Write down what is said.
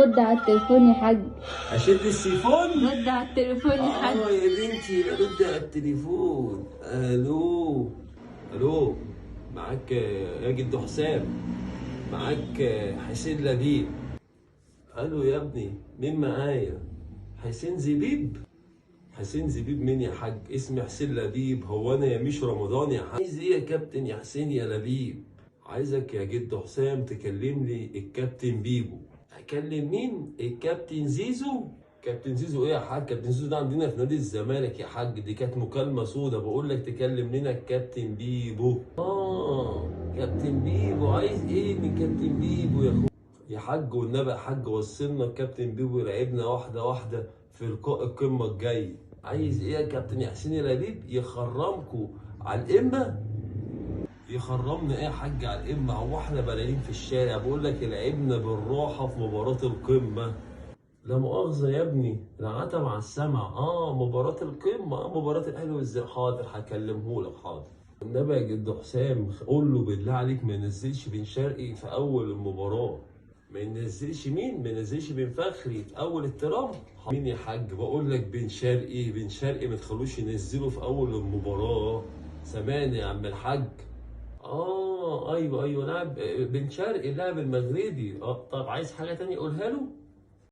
رد على التليفون يا حاج. اشد السيفون؟ رد على التليفون يا حاج. يا بنتي رد على التليفون. الو. الو. معاك يا جد حسام. معاك حسين لبيب. الو يا ابني، مين معايا؟ حسين زبيب؟ حسين زبيب مين يا حاج؟ اسمي حسين لبيب. هو انا يا مش رمضان يا حاج؟ عايز ايه يا كابتن يا حسين يا لبيب؟ عايزك يا جد حسام تكلم لي الكابتن بيبو. اكلم مين؟ الكابتن زيزو؟ كابتن زيزو ايه يا حاج؟ كابتن زيزو ده عندنا في نادي الزمالك يا حاج، دي كانت مكالمه سودا. بقول لك تكلم لنا الكابتن بيبو. كابتن بيبو. عايز ايه من كابتن بيبو يا اخو؟ يا حاج والنبي يا حاج، وصلنا الكابتن بيبو يلعبنا واحده واحده في لقاء القمه الجاي. عايز ايه يا كابتن يا حسين يا لبيب؟ يخرمكوا على القمه؟ يخرمنا ايه يا حاج على القمه؟ هو احنا بلالين في الشارع؟ بقول لك لعبنا بالراحه في مباراه القمه. لا مؤاخذه يا ابني، العتب على السمع. مباراه القمه، مباراه الاهلي والزمالك. حاضر هكلمهولك حاضر. النبي يا جد حسام قول له بالله عليك ما ينزلش بن شرقي في اول المباراه. ما ينزلش مين؟ ما ينزلش بن فخري في اول الترام. مين يا حاج؟ بقول لك بن شرقي. بن شرقي ما تخلوش ينزله في اول المباراه. سامعني يا عم الحاج؟ ايوه لاعب بن شرقي، اللاعب المغربي. طب عايز حاجه تانية قولها له؟